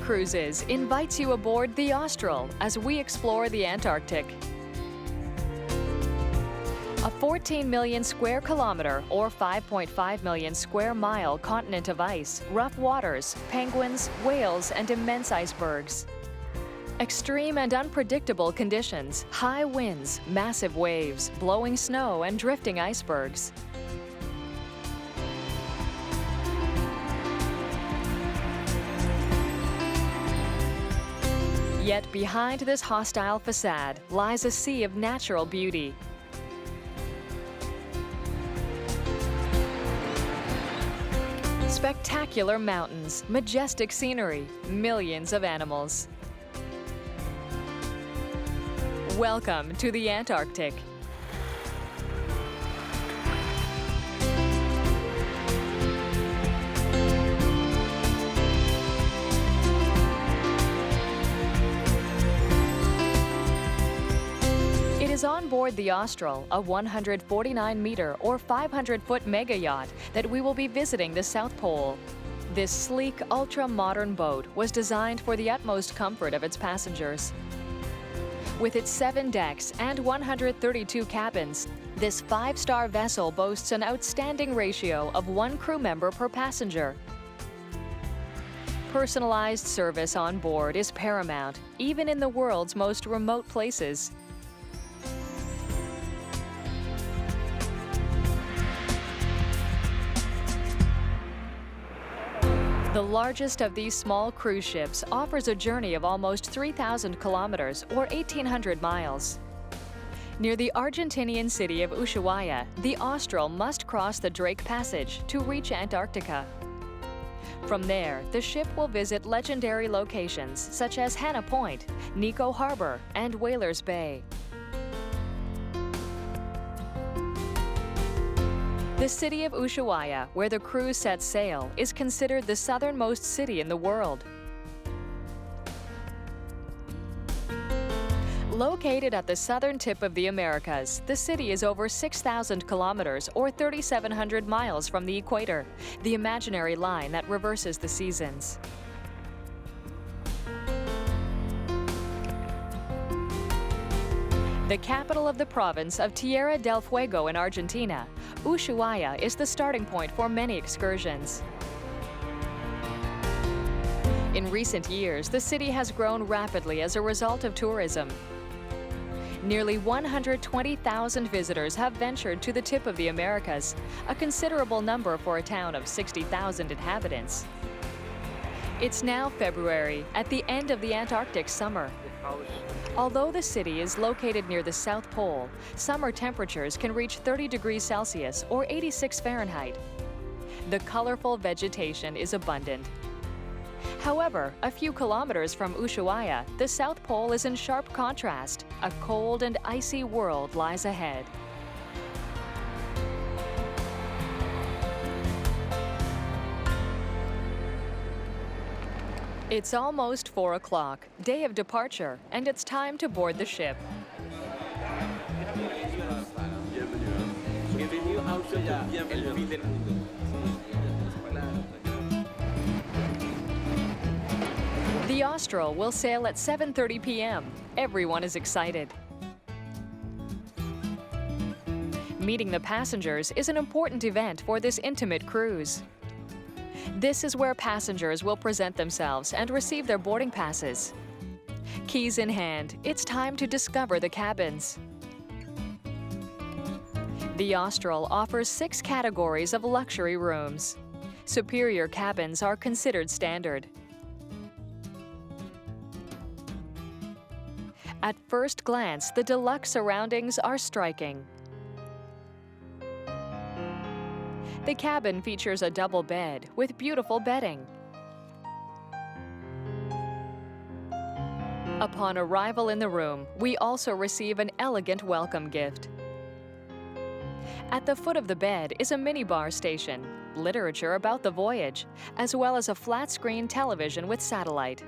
Cruises invites you aboard the Austral as we explore the Antarctic. A 14 million square kilometer or 5.5 million square mile continent of ice, rough waters, penguins, whales, and immense icebergs. Extreme and unpredictable conditions, high winds, massive waves, blowing snow, and drifting icebergs. Yet behind this hostile facade lies a sea of natural beauty. Spectacular mountains, majestic scenery, millions of animals. Welcome to the Antarctic. It is on board the Austral, a 149-meter or 500-foot mega yacht, that we will be visiting the South Pole. This sleek, ultra-modern boat was designed for the utmost comfort of its passengers. With its 7 decks and 132 cabins, this 5-star vessel boasts an outstanding ratio of 1 crew member per passenger. Personalized service on board is paramount, even in the world's most remote places. The largest of these small cruise ships offers a journey of almost 3,000 kilometers or 1,800 miles. Near the Argentinian city of Ushuaia, the Austral must cross the Drake Passage to reach Antarctica. From there, the ship will visit legendary locations such as Hannah Point, Neko Harbor, and Whalers Bay. The city of Ushuaia, where the cruise sets sail, is considered the southernmost city in the world. Located at the southern tip of the Americas, the city is over 6,000 kilometers or 3,700 miles from the equator, the imaginary line that reverses the seasons. The capital of the province of Tierra del Fuego in Argentina, Ushuaia is the starting point for many excursions. In recent years, the city has grown rapidly as a result of tourism. Nearly 120,000 visitors have ventured to the tip of the Americas, a considerable number for a town of 60,000 inhabitants. It's now February, at the end of the Antarctic summer. Although the city is located near the South Pole, summer temperatures can reach 30 degrees Celsius or 86 Fahrenheit. The colorful vegetation is abundant. However, a few kilometers from Ushuaia, the South Pole is in sharp contrast. A cold and icy world lies ahead. It's almost 4 o'clock, day of departure, and it's time to board the ship. The Austral will sail at 7:30 p.m. Everyone is excited. Meeting the passengers is an important event for this intimate cruise. This is where passengers will present themselves and receive their boarding passes. Keys in hand, it's time to discover the cabins. The Austral offers 6 categories of luxury rooms. Superior cabins are considered standard. At first glance, the deluxe surroundings are striking. The cabin features a double bed with beautiful bedding. Upon arrival in the room, we also receive an elegant welcome gift. At the foot of the bed is a minibar station, literature about the voyage, as well as a flat-screen television with satellite.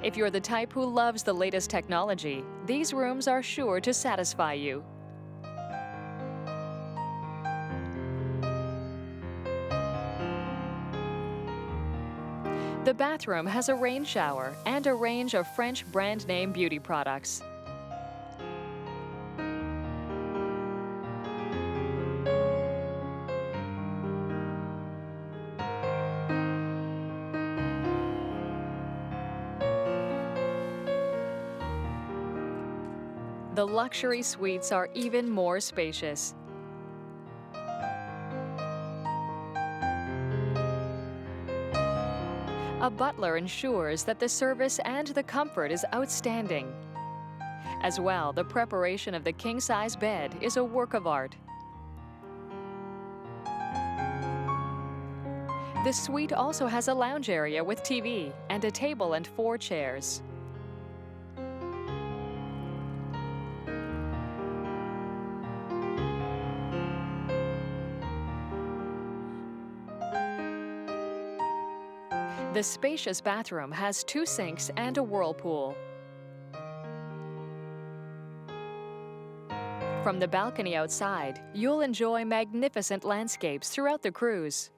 If you're the type who loves the latest technology, these rooms are sure to satisfy you. The bathroom has a rain shower and a range of French brand name beauty products. The luxury suites are even more spacious. A butler ensures that the service and the comfort is outstanding. As well, the preparation of the king-size bed is a work of art. The suite also has a lounge area with TV and a table and 4 chairs. The spacious bathroom has 2 sinks and a whirlpool. From the balcony outside, you'll enjoy magnificent landscapes throughout the cruise.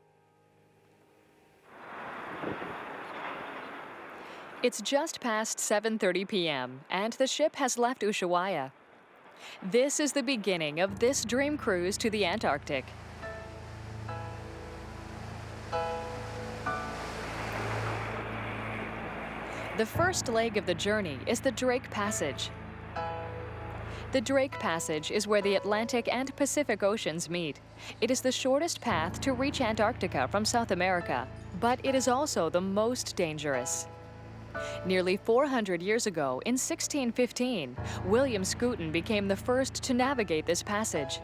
It's just past 7:30 p.m. and the ship has left Ushuaia. This is the beginning of this dream cruise to the Antarctic. The first leg of the journey is the Drake Passage. The Drake Passage is where the Atlantic and Pacific Oceans meet. It is the shortest path to reach Antarctica from South America, but it is also the most dangerous. Nearly 400 years ago, in 1615, William Schooten became the first to navigate this passage.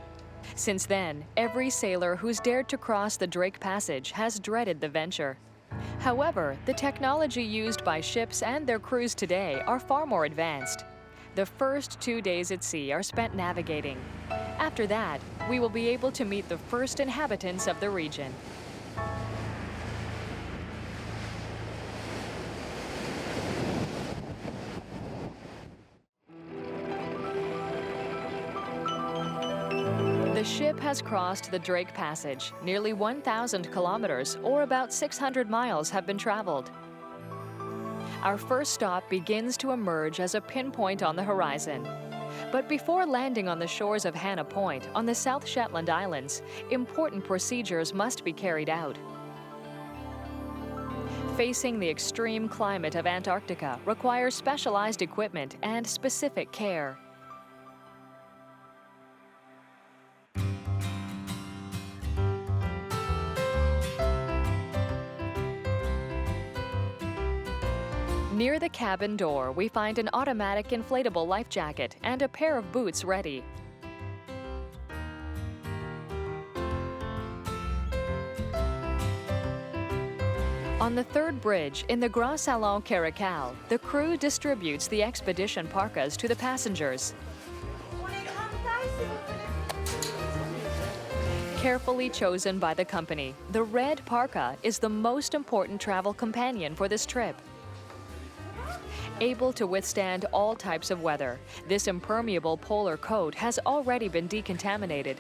Since then, every sailor who's dared to cross the Drake Passage has dreaded the venture. However, the technology used by ships and their crews today are far more advanced. The first 2 days at sea are spent navigating. After that, we will be able to meet the first inhabitants of the region. The ship has crossed the Drake Passage. Nearly 1,000 kilometers, or about 600 miles, have been traveled. Our first stop begins to emerge as a pinpoint on the horizon. But before landing on the shores of Hannah Point on the South Shetland Islands, important procedures must be carried out. Facing the extreme climate of Antarctica requires specialized equipment and specific care. Near the cabin door, we find an automatic inflatable life jacket and a pair of boots ready. On the third bridge, in the Grand Salon Caracal, the crew distributes the expedition parkas to the passengers. Carefully chosen by the company, the red parka is the most important travel companion for this trip. Able to withstand all types of weather, this impermeable polar coat has already been decontaminated.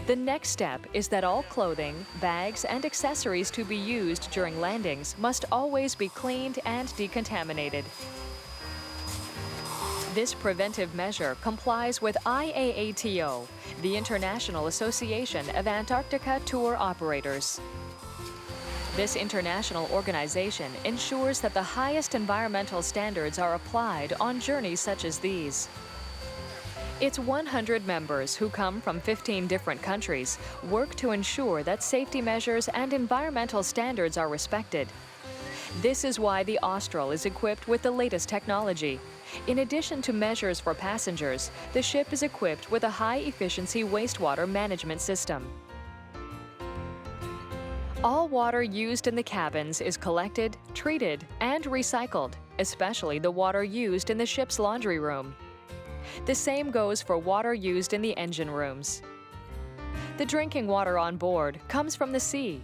The next step is that all clothing, bags, and accessories to be used during landings must always be cleaned and decontaminated. This preventive measure complies with IAATO, the International Association of Antarctica Tour Operators. This international organization ensures that the highest environmental standards are applied on journeys such as these. Its 100 members, who come from 15 different countries, work to ensure that safety measures and environmental standards are respected. This is why the Austral is equipped with the latest technology. In addition to measures for passengers, the ship is equipped with a high-efficiency wastewater management system. All water used in the cabins is collected, treated, and recycled, especially the water used in the ship's laundry room. The same goes for water used in the engine rooms. The drinking water on board comes from the sea.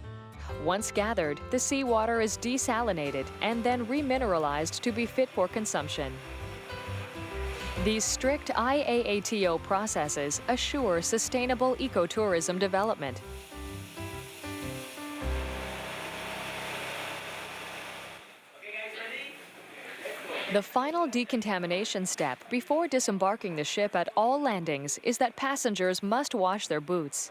Once gathered, the seawater is desalinated and then remineralized to be fit for consumption. These strict IAATO processes assure sustainable ecotourism development. The final decontamination step before disembarking the ship at all landings is that passengers must wash their boots.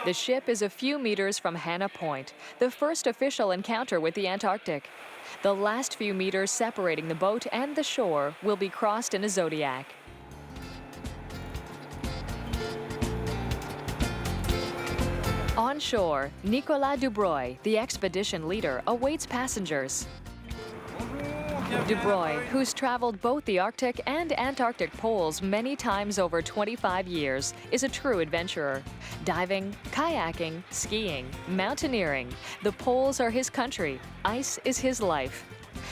The ship is a few meters from Hannah Point, the first official encounter with the Antarctic. The last few meters separating the boat and the shore will be crossed in a Zodiac. On shore, Nicolas Dubroy, the expedition leader, awaits passengers. Dubroy, who's traveled both the Arctic and Antarctic poles many times over 25 years, is a true adventurer. Diving, kayaking, skiing, mountaineering, the poles are his country, ice is his life.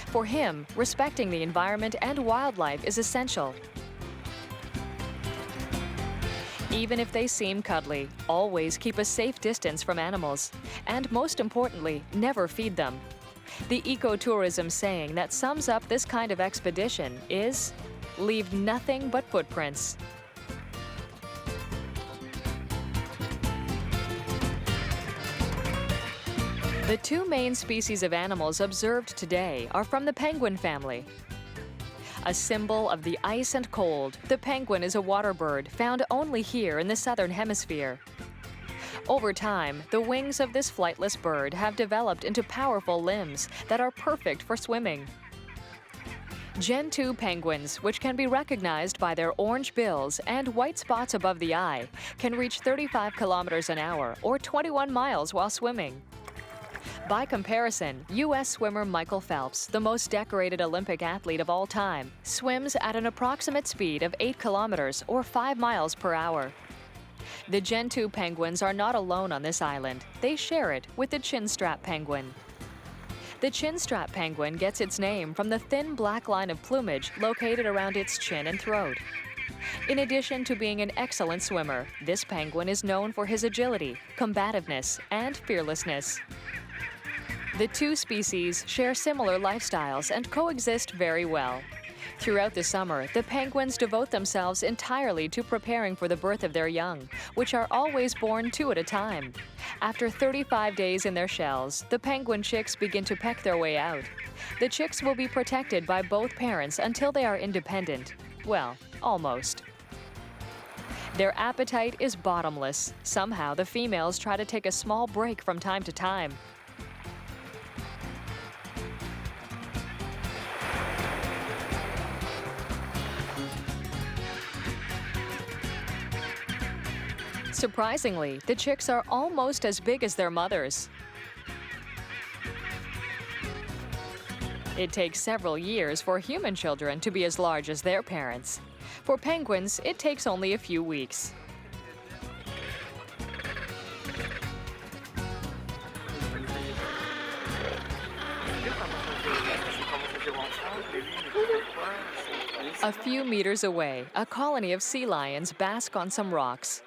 For him, respecting the environment and wildlife is essential. Even if they seem cuddly, always keep a safe distance from animals. And most importantly, never feed them. The ecotourism saying that sums up this kind of expedition is, leave nothing but footprints. The two main species of animals observed today are from the penguin family. A symbol of the ice and cold, the penguin is a water bird found only here in the southern hemisphere. Over time, the wings of this flightless bird have developed into powerful limbs that are perfect for swimming. Gentoo penguins, which can be recognized by their orange bills and white spots above the eye, can reach 35 kilometers an hour or 21 miles while swimming. By comparison, U.S. swimmer Michael Phelps, the most decorated Olympic athlete of all time, swims at an approximate speed of 8 kilometers or 5 miles per hour. The Gentoo penguins are not alone on this island. They share it with the Chinstrap penguin. The Chinstrap penguin gets its name from the thin black line of plumage located around its chin and throat. In addition to being an excellent swimmer, this penguin is known for his agility, combativeness, and fearlessness. The two species share similar lifestyles and coexist very well. Throughout the summer, the penguins devote themselves entirely to preparing for the birth of their young, which are always born 2 at a time. After 35 days in their shells, the penguin chicks begin to peck their way out. The chicks will be protected by both parents until they are independent. Well, almost. Their appetite is bottomless. Somehow, the females try to take a small break from time to time. Surprisingly, the chicks are almost as big as their mothers. It takes several years for human children to be as large as their parents. For penguins, it takes only a few weeks. A few meters away, a colony of sea lions bask on some rocks.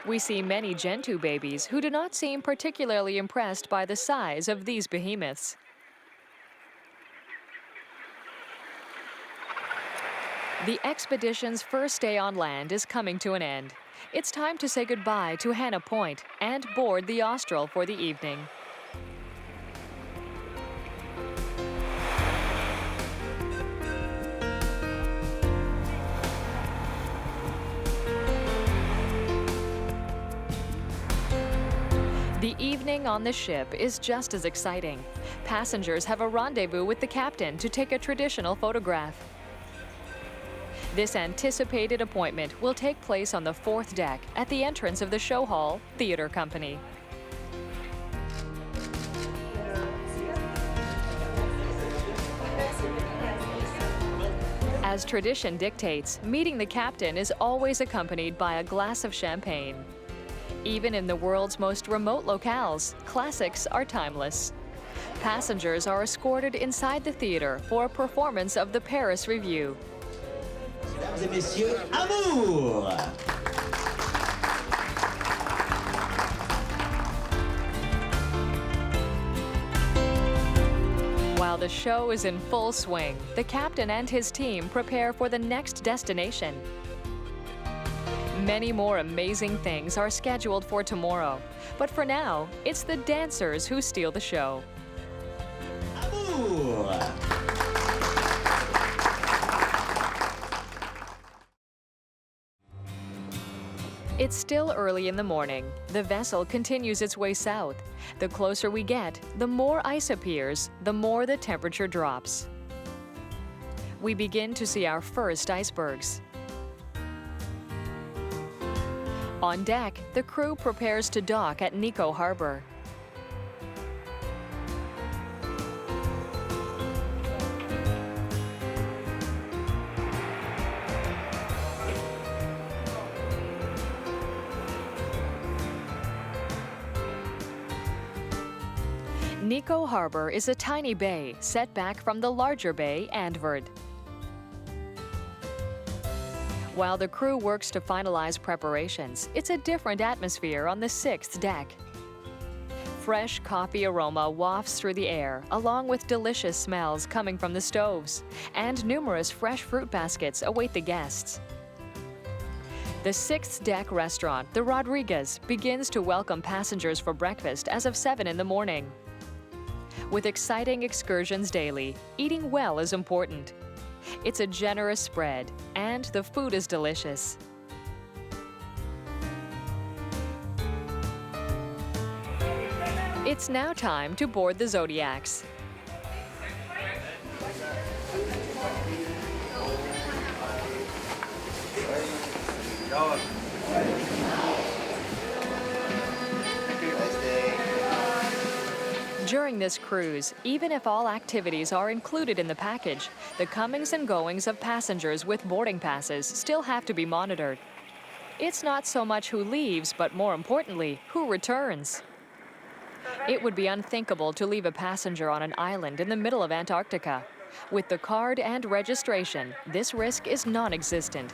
We see many Gentoo babies who do not seem particularly impressed by the size of these behemoths. The expedition's first day on land is coming to an end. It's time to say goodbye to Hannah Point and board the Austral for the evening. The evening on the ship is just as exciting. Passengers have a rendezvous with the captain to take a traditional photograph. This anticipated appointment will take place on the 4th deck at the entrance of the show hall theater company. As tradition dictates, meeting the captain is always accompanied by a glass of champagne. Even in the world's most remote locales, classics are timeless. Passengers are escorted inside the theater for a performance of the Paris Review. Mesdames et messieurs, amour! While the show is in full swing, the captain and his team prepare for the next destination. Many more amazing things are scheduled for tomorrow, but for now, it's the dancers who steal the show. Amour! It's still early in the morning. The vessel continues its way south. The closer we get, the more ice appears, the more the temperature drops. We begin to see our first icebergs. On deck, the crew prepares to dock at Neko Harbor. Neko Harbor is a tiny bay set back from the larger bay, Andvard. While the crew works to finalize preparations, it's a different atmosphere on the 6th deck. Fresh coffee aroma wafts through the air, along with delicious smells coming from the stoves, and numerous fresh fruit baskets await the guests. The 6th deck restaurant, the Rodriguez, begins to welcome passengers for breakfast as of 7 in the morning. With exciting excursions daily, eating well is important. It's a generous spread, and the food is delicious. It's now time to board the Zodiacs. During this cruise, even if all activities are included in the package, the comings and goings of passengers with boarding passes still have to be monitored. It's not so much who leaves, but more importantly, who returns. It would be unthinkable to leave a passenger on an island in the middle of Antarctica. With the card and registration, this risk is non-existent.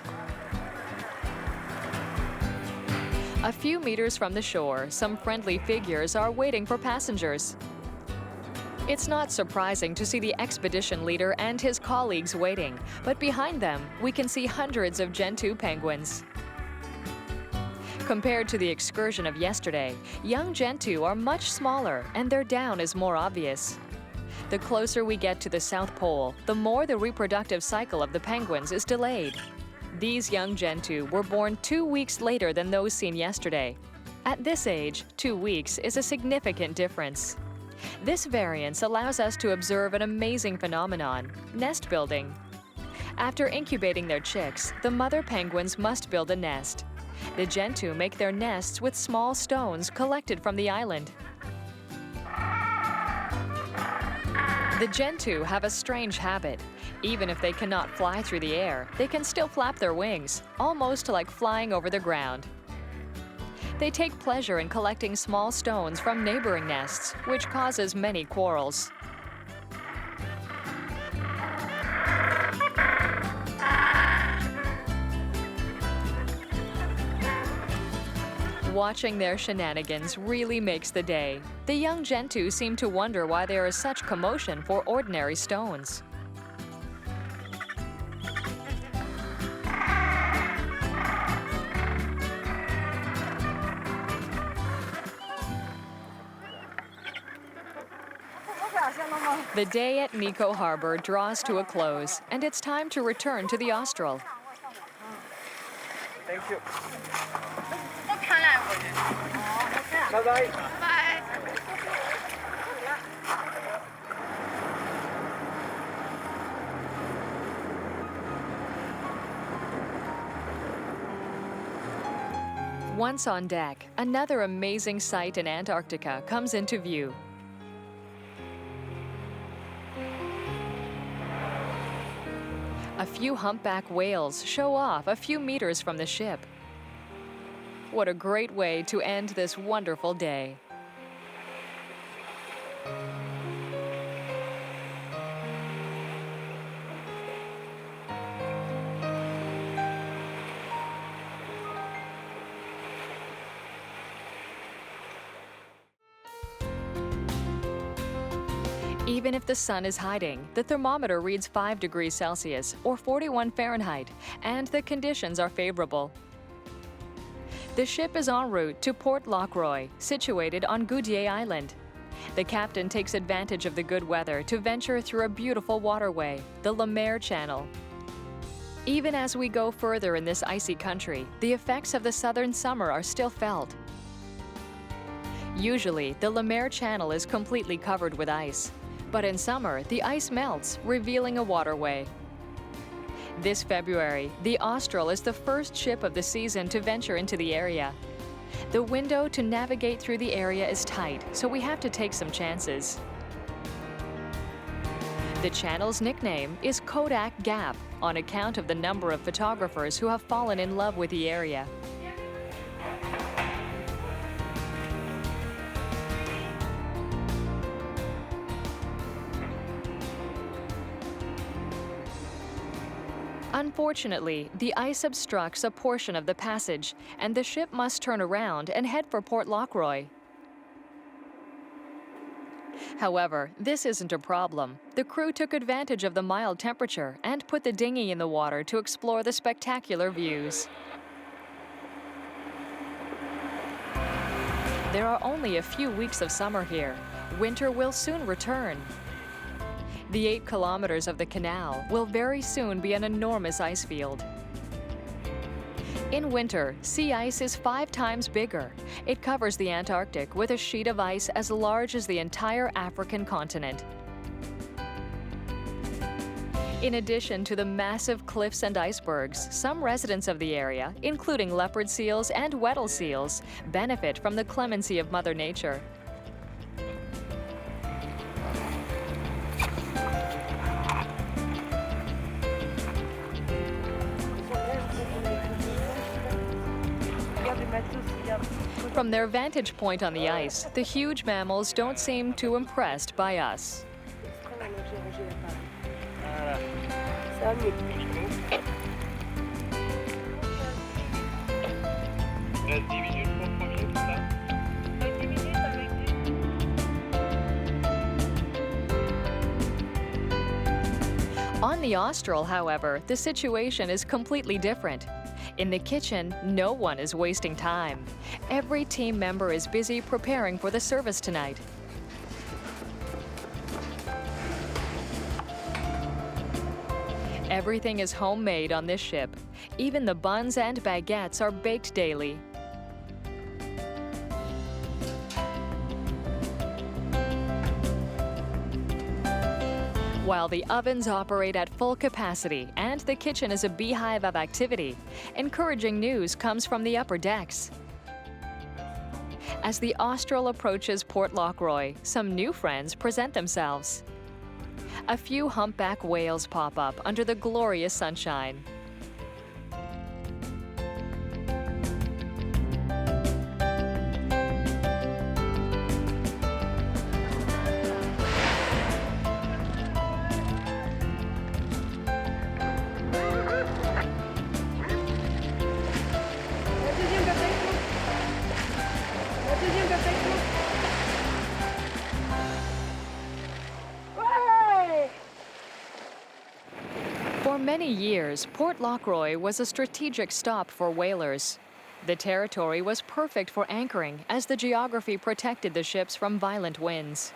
A few meters from the shore, some friendly figures are waiting for passengers. It's not surprising to see the expedition leader and his colleagues waiting, but behind them, we can see hundreds of Gentoo penguins. Compared to the excursion of yesterday, young Gentoo are much smaller and their down is more obvious. The closer we get to the South Pole, the more the reproductive cycle of the penguins is delayed. These young Gentoo were born 2 weeks later than those seen yesterday. At this age, 2 weeks is a significant difference. This variance allows us to observe an amazing phenomenon, nest building. After incubating their chicks, the mother penguins must build a nest. The Gentoo make their nests with small stones collected from the island. The Gentoo have a strange habit. Even if they cannot fly through the air, they can still flap their wings, almost like flying over the ground. They take pleasure in collecting small stones from neighboring nests, which causes many quarrels. Watching their shenanigans really makes the day. The young Gentoo seem to wonder why there is such commotion for ordinary stones. The day at Neko Harbor draws to a close, and it's time to return to the Austral. Thank you. Bye-bye. Bye. Once on deck, another amazing sight in Antarctica comes into view. A few humpback whales show off a few meters from the ship. What a great way to end this wonderful day. Even if the sun is hiding, the thermometer reads 5 degrees Celsius or 41 Fahrenheit, and the conditions are favorable. The ship is en route to Port Lockroy, situated on Goudier Island. The captain takes advantage of the good weather to venture through a beautiful waterway, the Le Maire Channel. Even as we go further in this icy country, the effects of the southern summer are still felt. Usually, the Le Maire Channel is completely covered with ice, but in summer, the ice melts, revealing a waterway. This February, the Austral is the first ship of the season to venture into the area. The window to navigate through the area is tight, so we have to take some chances. The channel's nickname is Kodak Gap, on account of the number of photographers who have fallen in love with the area. Unfortunately, the ice obstructs a portion of the passage, and the ship must turn around and head for Port Lockroy. However, this isn't a problem. The crew took advantage of the mild temperature and put the dinghy in the water to explore the spectacular views. There are only a few weeks of summer here. Winter will soon return. The 8 kilometers of the canal will very soon be an enormous ice field. In winter, sea ice is 5 times bigger. It covers the Antarctic with a sheet of ice as large as the entire African continent. In addition to the massive cliffs and icebergs, some residents of the area, including leopard seals and Weddell seals, benefit from the clemency of Mother Nature. From their vantage point on the ice, the huge mammals don't seem too impressed by us. On the Austral, however, the situation is completely different. In the kitchen, no one is wasting time. Every team member is busy preparing for the service tonight. Everything is homemade on this ship. Even the buns and baguettes are baked daily. While the ovens operate at full capacity and the kitchen is a beehive of activity, encouraging news comes from the upper decks. As the Austral approaches Port Lockroy, some new friends present themselves. A few humpback whales pop up under the glorious sunshine. For many years, Port Lockroy was a strategic stop for whalers. The territory was perfect for anchoring as the geography protected the ships from violent winds.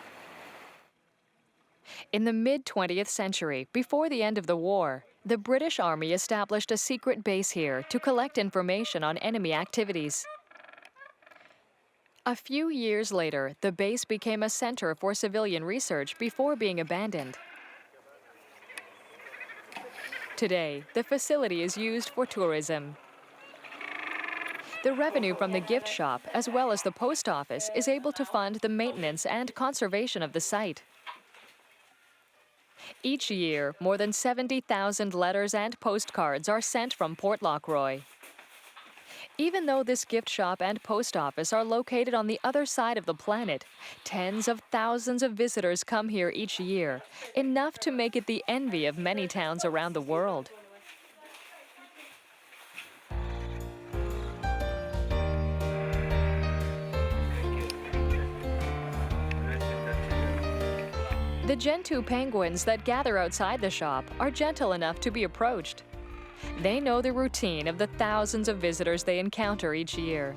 In the mid-20th century, before the end of the war, the British Army established a secret base here to collect information on enemy activities. A few years later, the base became a center for civilian research before being abandoned. Today, the facility is used for tourism. The revenue from the gift shop, as well as the post office, is able to fund the maintenance and conservation of the site. Each year, more than 70,000 letters and postcards are sent from Port Lockroy. Even though this gift shop and post office are located on the other side of the planet, tens of thousands of visitors come here each year, enough to make it the envy of many towns around the world. The Gentoo penguins that gather outside the shop are gentle enough to be approached. They know the routine of the thousands of visitors they encounter each year.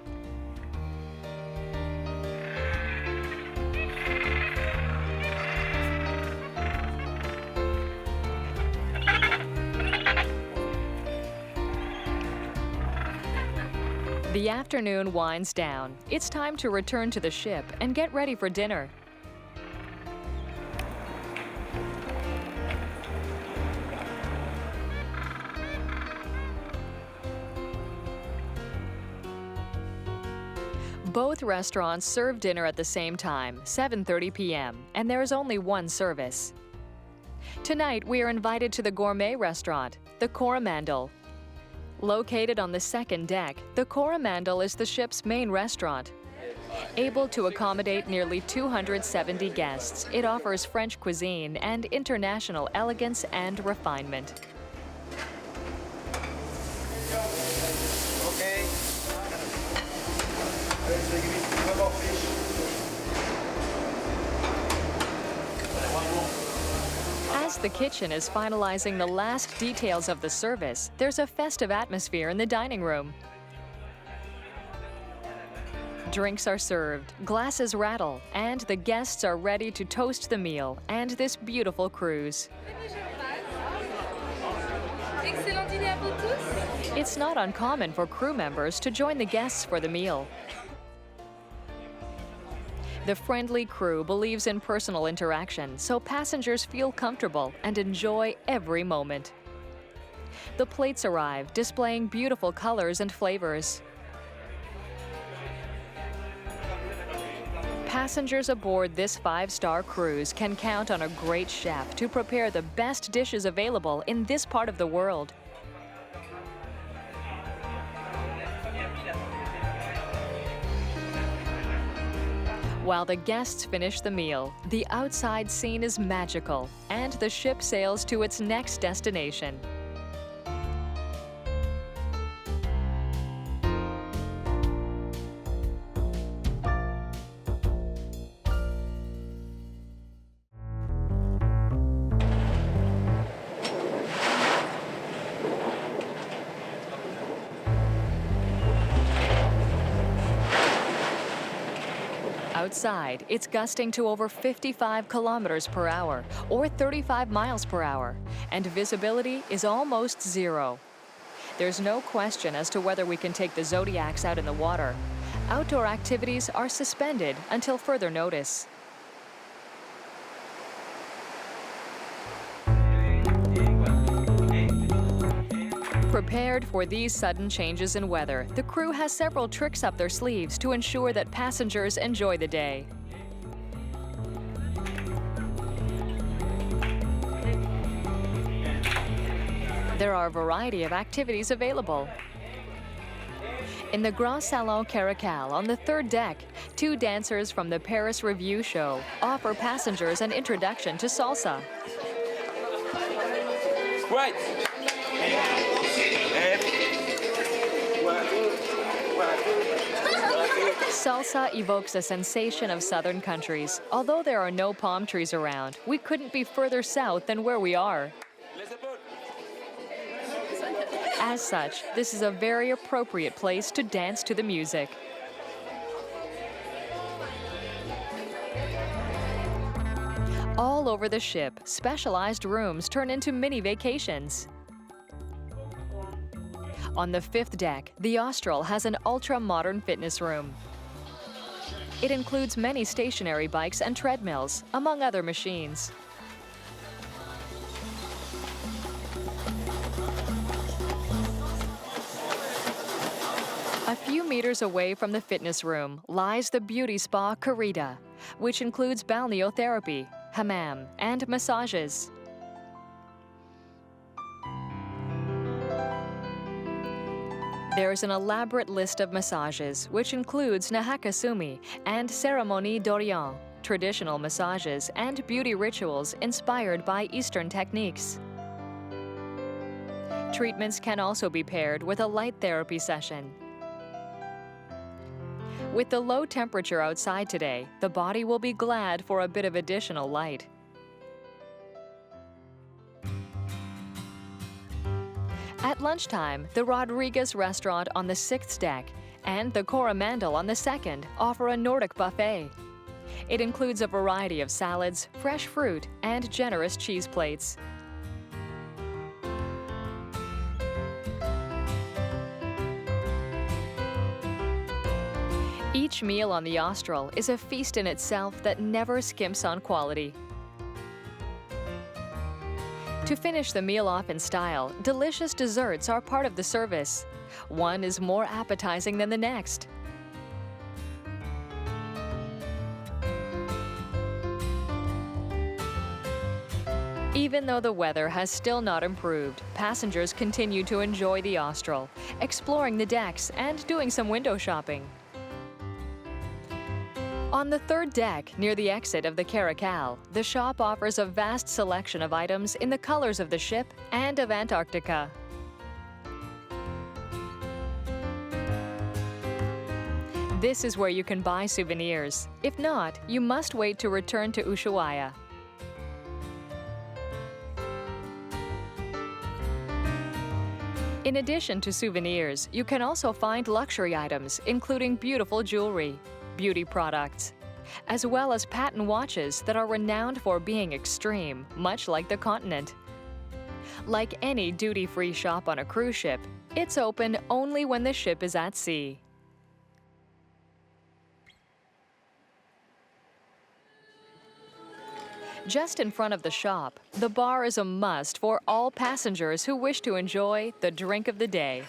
The afternoon winds down. It's time to return to the ship and get ready for dinner. Both restaurants serve dinner at the same time, 7:30 p.m., and there is only one service. Tonight, we are invited to the gourmet restaurant, the Coromandel. Located on the second deck, the Coromandel is the ship's main restaurant. Able to accommodate nearly 270 guests, it offers French cuisine and international elegance and refinement. Okay. As the kitchen is finalizing the last details of the service, there's a festive atmosphere in the dining room. Drinks are served, glasses rattle, and the guests are ready to toast the meal and this beautiful cruise. Excellent dîner à vous tous. It's not uncommon for crew members to join the guests for the meal. The friendly crew believes in personal interaction, so passengers feel comfortable and enjoy every moment. The plates arrive, displaying beautiful colors and flavors. Passengers aboard this five-star cruise can count on a great chef to prepare the best dishes available in this part of the world. While the guests finish the meal, the outside scene is magical, and the ship sails to its next destination. Outside, it's gusting to over 55 kilometers per hour, or 35 miles per hour, and visibility is almost zero. There's no question as to whether we can take the Zodiacs out in the water. Outdoor activities are suspended until further notice. Prepared for these sudden changes in weather, the crew has several tricks up their sleeves to ensure that passengers enjoy the day. There are a variety of activities available. In the Grand Salon Caracal on the third deck, two dancers from the Paris Revue show offer passengers an introduction to salsa. Right. Salsa evokes a sensation of southern countries. Although there are no palm trees around, we couldn't be further south than where we are. As such, this is a very appropriate place to dance to the music. All over the ship, specialized rooms turn into mini vacations. On the fifth deck, the Austral has an ultra-modern fitness room. It includes many stationary bikes and treadmills, among other machines. A few meters away from the fitness room lies the beauty spa Corrida, which includes balneotherapy, hammam, and massages. There's an elaborate list of massages, which includes Nahakasumi and Cérémonie d'Orient, traditional massages and beauty rituals inspired by Eastern techniques. Treatments can also be paired with a light therapy session. With the low temperature outside today, the body will be glad for a bit of additional light. At lunchtime, the Rodriguez restaurant on the 6th deck and the Coromandel on the 2nd offer a Nordic buffet. It includes a variety of salads, fresh fruit, and generous cheese plates. Each meal on the Austral is a feast in itself that never skimps on quality. To finish the meal off in style, delicious desserts are part of the service. One is more appetizing than the next. Even though the weather has still not improved, passengers continue to enjoy the Austral, exploring the decks and doing some window shopping. On the 3rd deck, near the exit of the Caracal, the shop offers a vast selection of items in the colors of the ship and of Antarctica. This is where you can buy souvenirs. If not, you must wait to return to Ushuaia. In addition to souvenirs, you can also find luxury items, including beautiful jewelry, beauty products, as well as patent watches that are renowned for being extreme, much like the continent. Like any duty-free shop on a cruise ship, it's open only when the ship is at sea. Just in front of the shop, the bar is a must for all passengers who wish to enjoy the drink of the day.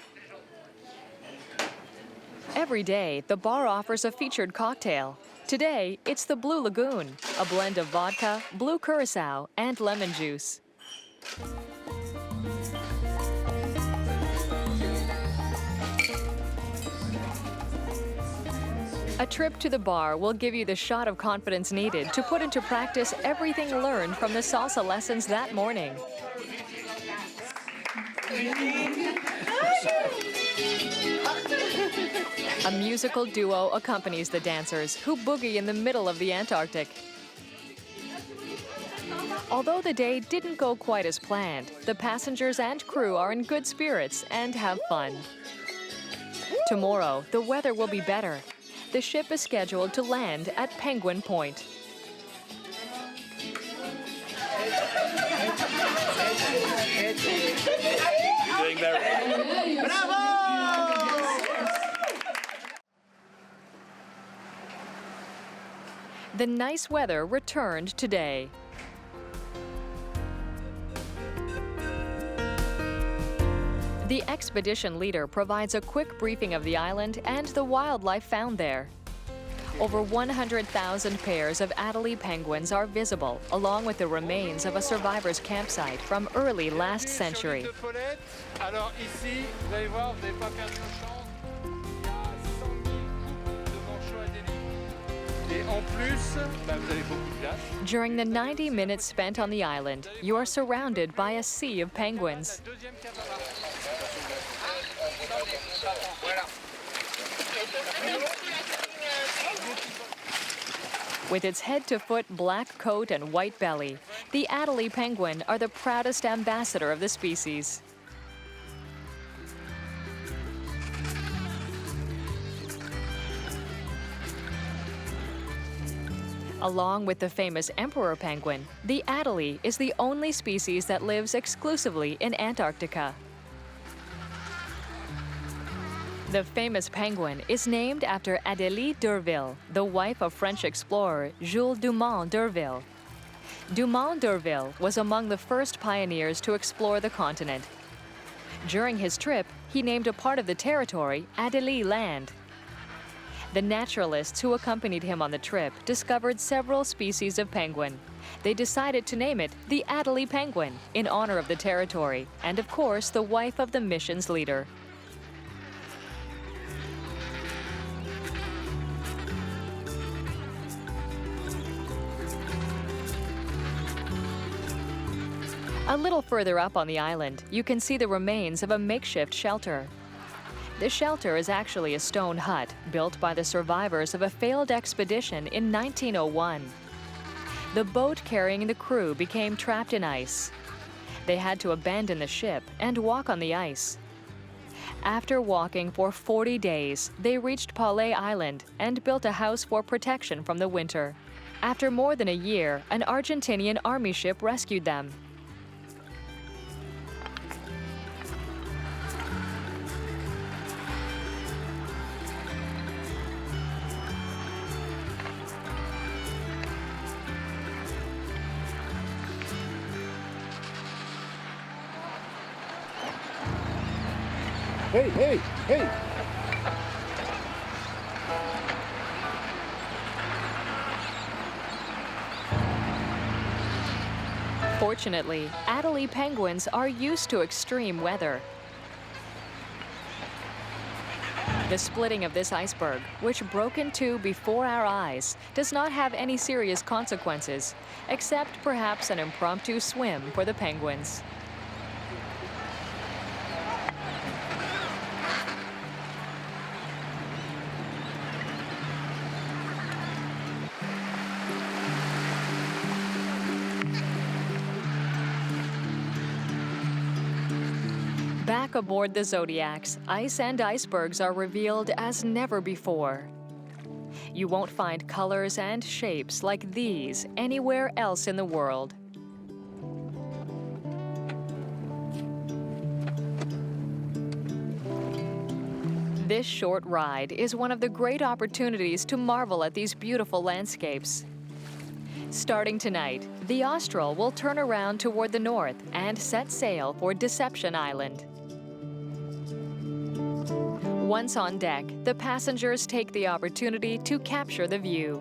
Every day, the bar offers a featured cocktail. Today, it's the Blue Lagoon, a blend of vodka, blue curacao, and lemon juice. A trip to the bar will give you the shot of confidence needed to put into practice everything learned from the salsa lessons that morning. A musical duo accompanies the dancers, who boogie in the middle of the Antarctic. Although the day didn't go quite as planned, the passengers and crew are in good spirits and have fun. Tomorrow, the weather will be better. The ship is scheduled to land at Penguin Point. The nice weather returned today. The expedition leader provides a quick briefing of the island and the wildlife found there. Over 100,000 pairs of Adelie penguins are visible, along with the remains of a survivor's campsite from early last century. During the 90 minutes spent on the island, you are surrounded by a sea of penguins. With its head-to-foot black coat and white belly, the Adelie penguin are the proudest ambassador of the species. Along with the famous emperor penguin, the Adelie is the only species that lives exclusively in Antarctica. The famous penguin is named after Adelie d'Urville, the wife of French explorer Jules Dumont d'Urville. Dumont d'Urville was among the first pioneers to explore the continent. During his trip, he named a part of the territory Adelie Land. The naturalists who accompanied him on the trip discovered several species of penguin. They decided to name it the Adelie penguin in honor of the territory and, of course, the wife of the mission's leader. A little further up on the island, you can see the remains of a makeshift shelter. The shelter is actually a stone hut built by the survivors of a failed expedition in 1901. The boat carrying the crew became trapped in ice. They had to abandon the ship and walk on the ice. After walking for 40 days, they reached Palais Island and built a house for protection from the winter. After more than a year, an Argentinian army ship rescued them. Hey, hey, hey! Fortunately, Adelie penguins are used to extreme weather. The splitting of this iceberg, which broke in two before our eyes, does not have any serious consequences, except perhaps an impromptu swim for the penguins. Back aboard the Zodiacs, ice and icebergs are revealed as never before. You won't find colors and shapes like these anywhere else in the world. This short ride is one of the great opportunities to marvel at these beautiful landscapes. Starting tonight, the Austral will turn around toward the north and set sail for Deception Island. Once on deck, the passengers take the opportunity to capture the view.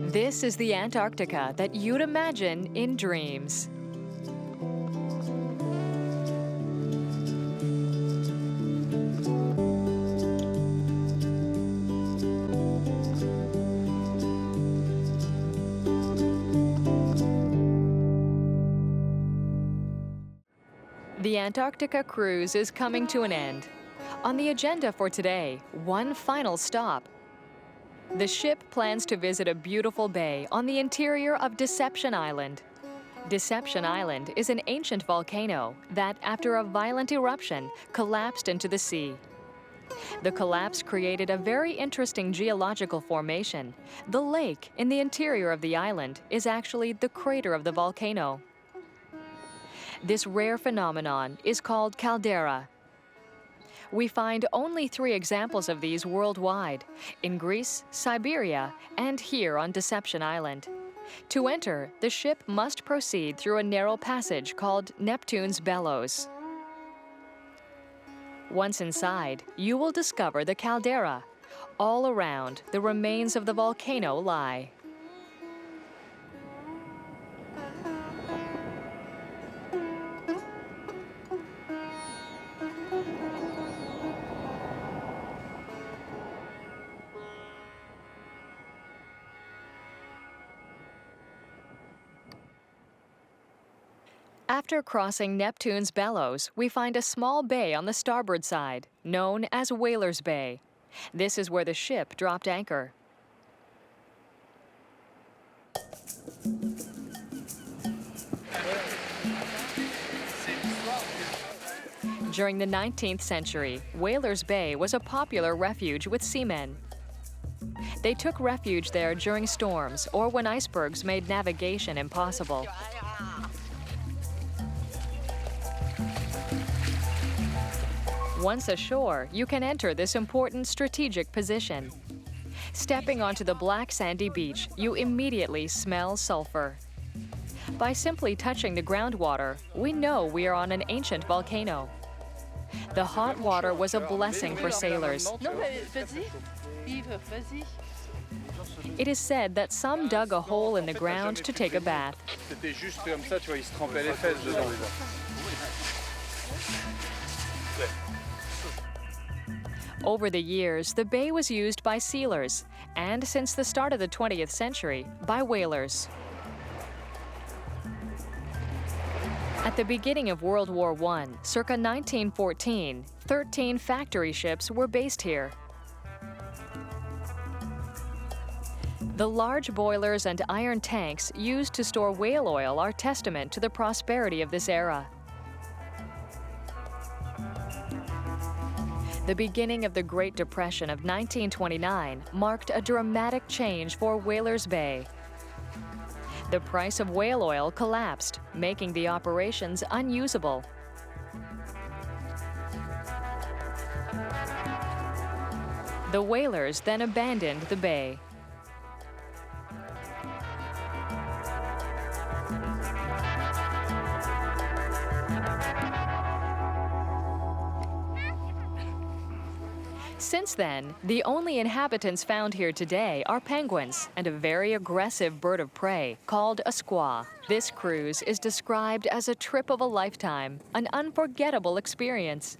This is the Antarctica that you'd imagine in dreams. The Antarctica cruise is coming to an end. On the agenda for today, one final stop. The ship plans to visit a beautiful bay on the interior of Deception Island. Deception Island is an ancient volcano that, after a violent eruption, collapsed into the sea. The collapse created a very interesting geological formation. The lake in the interior of the island is actually the crater of the volcano. This rare phenomenon is called caldera. We find only 3 examples of these worldwide, in Greece, Siberia, and here on Deception Island. To enter, the ship must proceed through a narrow passage called Neptune's Bellows. Once inside, you will discover the caldera. All around, the remains of the volcano lie. After crossing Neptune's Bellows, we find a small bay on the starboard side, known as Whalers Bay. This is where the ship dropped anchor. During the 19th century, Whalers Bay was a popular refuge with seamen. They took refuge there during storms or when icebergs made navigation impossible. Once ashore, you can enter this important strategic position. Stepping onto the black sandy beach, you immediately smell sulfur. By simply touching the groundwater, we know we are on an ancient volcano. The hot water was a blessing for sailors. It is said that some dug a hole in the ground to take a bath. Over the years, the bay was used by sealers, and since the start of the 20th century, by whalers. At the beginning of World War I, circa 1914, 13 factory ships were based here. The large boilers and iron tanks used to store whale oil are testament to the prosperity of this era. The beginning of the Great Depression of 1929 marked a dramatic change for Whalers Bay. The price of whale oil collapsed, making the operations unusable. The whalers then abandoned the bay. Since then, the only inhabitants found here today are penguins and a very aggressive bird of prey called a squaw. This cruise is described as a trip of a lifetime, an unforgettable experience.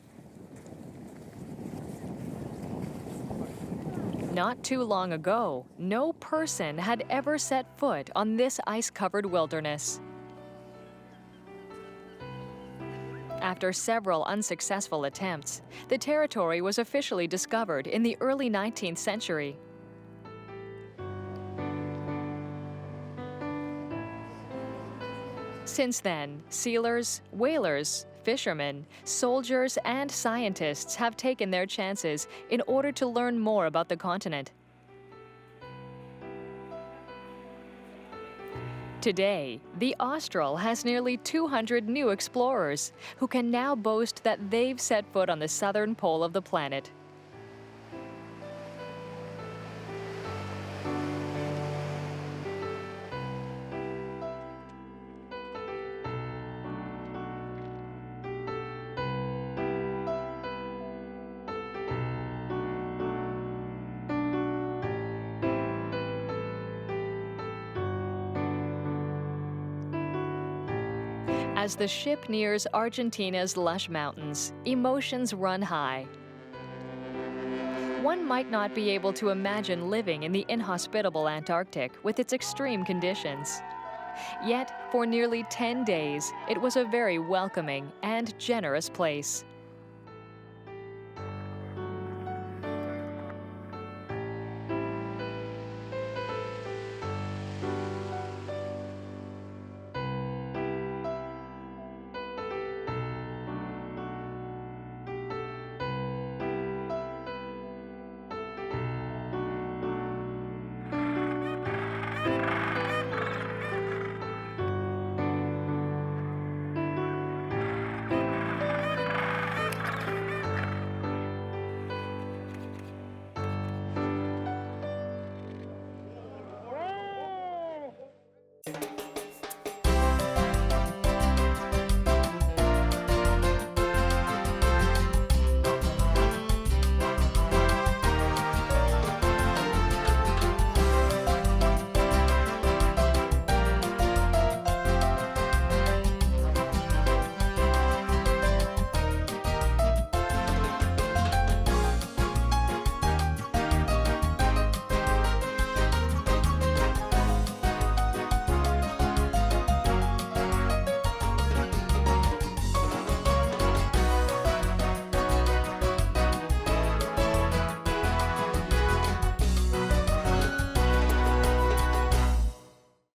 Not too long ago, no person had ever set foot on this ice-covered wilderness. After several unsuccessful attempts, the territory was officially discovered in the early 19th century. Since then, sealers, whalers, fishermen, soldiers, and scientists have taken their chances in order to learn more about the continent. Today, the Austral has nearly 200 new explorers who can now boast that they've set foot on the southern pole of the planet. As the ship nears Argentina's lush mountains, emotions run high. One might not be able to imagine living in the inhospitable Antarctic with its extreme conditions. Yet, for nearly 10 days, it was a very welcoming and generous place.